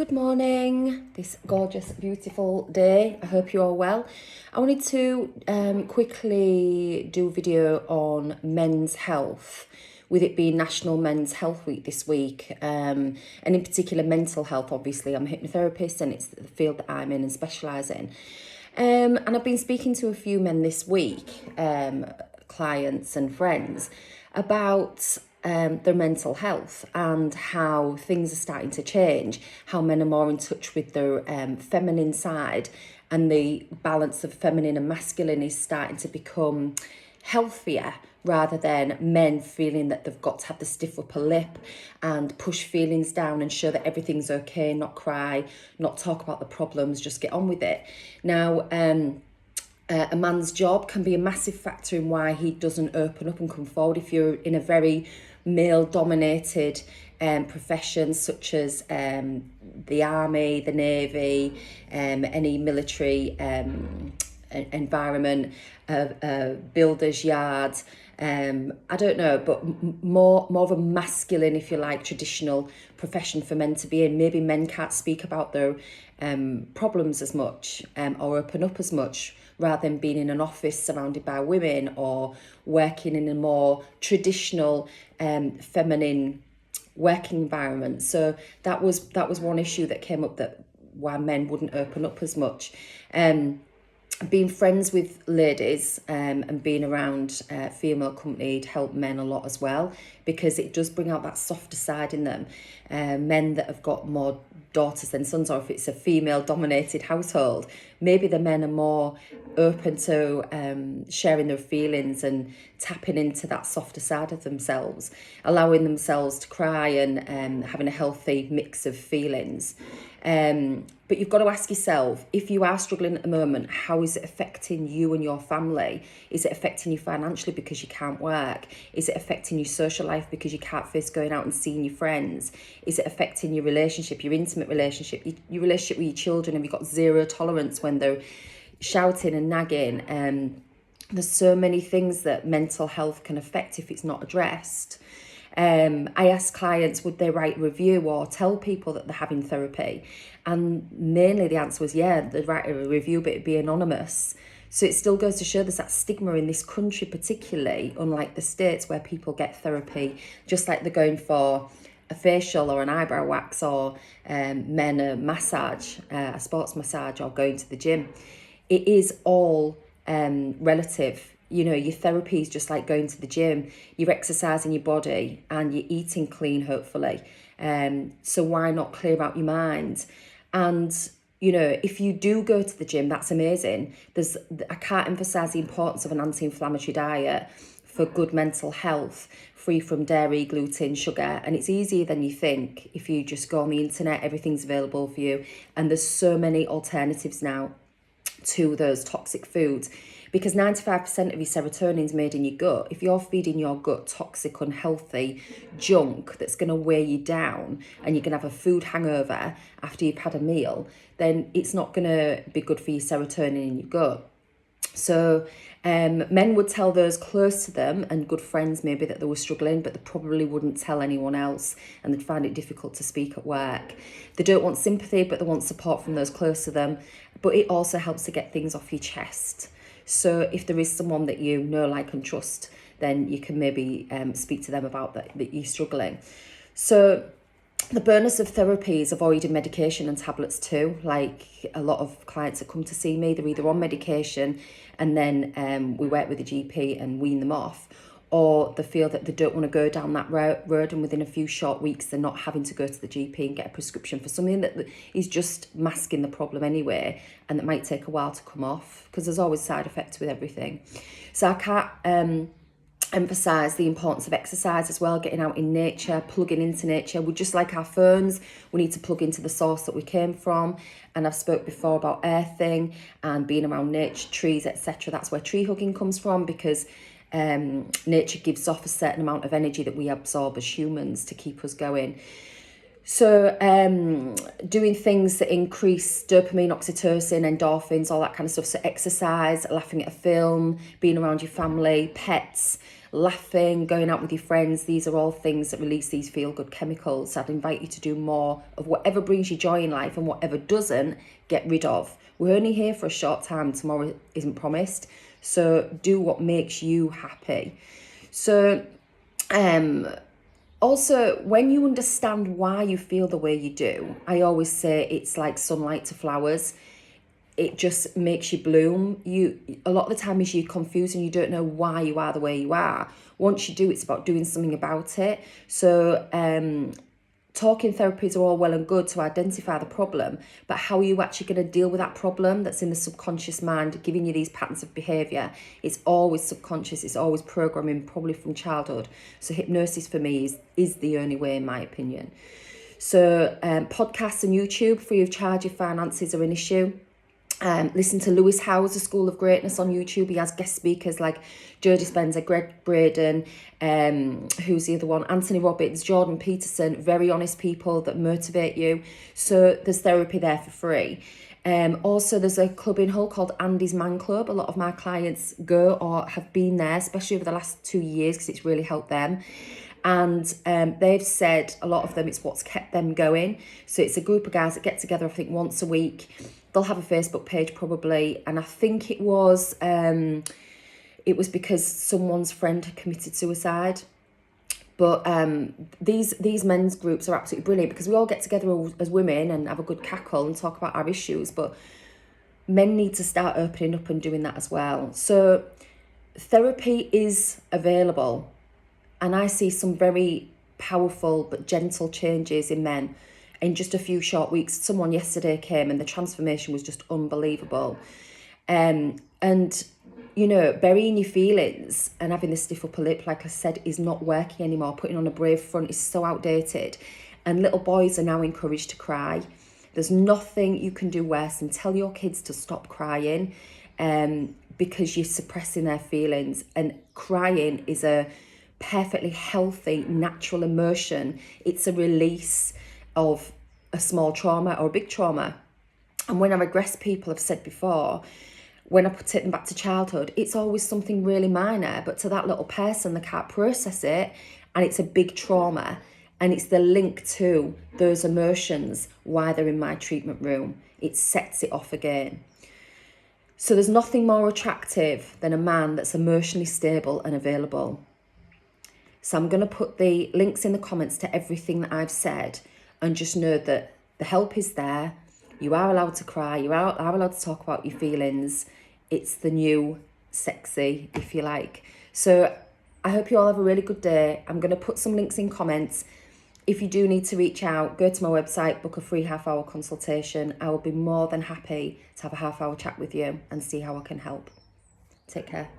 Good morning, this gorgeous, beautiful day. I hope you're all well. I wanted to quickly do a video on men's health, with it being National Men's Health Week this week, and in particular mental health. Obviously, I'm a hypnotherapist and it's the field that I'm in and specialise in. And I've been speaking to a few men this week, clients and friends, about their mental health and how things are starting to change, how men are more in touch with their feminine side, and the balance of feminine and masculine is starting to become healthier, rather than men feeling that they've got to have the stiff upper lip and push feelings down and show that everything's okay, not cry, not talk about the problems, just get on with it. Now, a man's job can be a massive factor in why he doesn't open up and come forward. If you're in a very male-dominated profession, such as the army, the navy, any military environment, builder's yard, I don't know, but more of a masculine, if you like, traditional profession for men to be in. Maybe men can't speak about their problems as much or open up as much, rather than being in an office surrounded by women or working in a more traditional feminine working environment. So that was one issue that came up, that why men wouldn't open up as much. Being friends with ladies and being around female company help men a lot as well, because it does bring out that softer side in them. Men that have got more daughters than sons, or if it's a female dominated household, maybe the men are more open to sharing their feelings and tapping into that softer side of themselves, allowing themselves to cry and having a healthy mix of feelings. But you've got to ask yourself, if you are struggling at the moment, how is it affecting you and your family? Is it affecting you financially because you can't work? Is it affecting your social life because you can't face going out and seeing your friends? Is it affecting your relationship, your intimate relationship, your relationship with your children? Have you got zero tolerance when they're shouting and nagging? There's so many things that mental health can affect if it's not addressed. I asked clients, would they write a review or tell people that they're having therapy? And mainly the answer was, yeah, they'd write a review, but it'd be anonymous. So it still goes to show there's that stigma in this country, particularly, unlike the States, where people get therapy, just like they're going for a facial or an eyebrow wax, or men a massage, a sports massage, or going to the gym. It is all relative. You know, your therapy is just like going to the gym. You're exercising your body and you're eating clean, hopefully. So why not clear out your mind? And, you know, if you do go to the gym, that's amazing. I can't emphasize the importance of an anti-inflammatory diet for good mental health, free from dairy, gluten, sugar. And it's easier than you think. If you just go on the internet, everything's available for you. And there's so many alternatives now to those toxic foods, because 95% of your serotonin is made in your gut. If you're feeding your gut toxic, unhealthy junk that's going to weigh you down, and you're going to have a food hangover after you've had a meal, then it's not going to be good for your serotonin in your gut. So men would tell those close to them and good friends maybe that they were struggling, but they probably wouldn't tell anyone else, and they'd find it difficult to speak at work. They don't want sympathy, but they want support from those close to them. But it also helps to get things off your chest. So if there is someone that you know, like, and trust, then you can maybe speak to them about that you're struggling. So the bonus of therapy is avoiding medication and tablets too. Like, a lot of clients that come to see me, they're either on medication and then we work with the GP and wean them off, or they feel that they don't want to go down that road, and within a few short weeks they're not having to go to the GP and get a prescription for something that is just masking the problem anyway, and that might take a while to come off, because there's always side effects with everything. So I can't emphasize the importance of exercise as well, getting out in nature, plugging into nature. We're just like our phones, we need to plug into the source that we came from. And I've spoke before about earthing and being around nature, trees, etc. That's where tree hugging comes from, because nature gives off a certain amount of energy that we absorb as humans to keep us going. So doing things that increase dopamine, oxytocin, endorphins, all that kind of stuff. So exercise, laughing at a film, being around your family, pets, laughing, going out with your friends. These are all things that release these feel-good chemicals. So I'd invite you to do more of whatever brings you joy in life, and whatever doesn't, get rid of. We're only here for a short time. Tomorrow isn't promised. So do what makes you happy. So also, when you understand why you feel the way you do, I always say it's like sunlight to flowers. It just makes you bloom. A lot of the time is you're confused and you don't know why you are the way you are. Once you do, it's about doing something about it. So talking therapies are all well and good to identify the problem, but how are you actually going to deal with that problem that's in the subconscious mind, giving you these patterns of behaviour? It's always subconscious, it's always programming, probably from childhood. So hypnosis for me is the only way, in my opinion. So podcasts and YouTube, free of charge if finances are an issue. Listen to Lewis Howes, The School of Greatness on YouTube. He has guest speakers like Joe Dispenza, Greg Braden, who's the other one, Anthony Robbins, Jordan Peterson, very honest people that motivate you. So there's therapy there for free. Also, there's a club in Hull called Andy's Man Club. A lot of my clients go or have been there, especially over the last 2 years, because it's really helped them. And they've said, a lot of them, it's what's kept them going. So it's a group of guys that get together, I think, once a week. They'll have a Facebook page probably, and I think it was because someone's friend had committed suicide. But these men's groups are absolutely brilliant because we all get together as women and have a good cackle and talk about our issues. But men need to start opening up and doing that as well. So therapy is available, and I see some very powerful but gentle changes in men in just a few short weeks. Someone yesterday came and the transformation was just unbelievable. And, you know, burying your feelings and having the stiff upper lip, like I said, is not working anymore. Putting on a brave front is so outdated. And little boys are now encouraged to cry. There's nothing you can do worse than tell your kids to stop crying because you're suppressing their feelings. And crying is a perfectly healthy, natural emotion. It's a release of a small trauma or a big trauma. And when I regress people, I've said before, when I take them back to childhood, it's always something really minor, but to that little person, they can't process it, and it's a big trauma, and it's the link to those emotions why they're in my treatment room. It sets it off again. So there's nothing more attractive than a man that's emotionally stable and available. So I'm going to put the links in the comments to everything that I've said, and just know that the help is there. You are allowed to cry. You are allowed to talk about your feelings. It's the new sexy, if you like. So I hope you all have a really good day. I'm going to put some links in comments. If you do need to reach out, go to my website, book a free half-hour consultation. I will be more than happy to have a half-hour chat with you and see how I can help. Take care.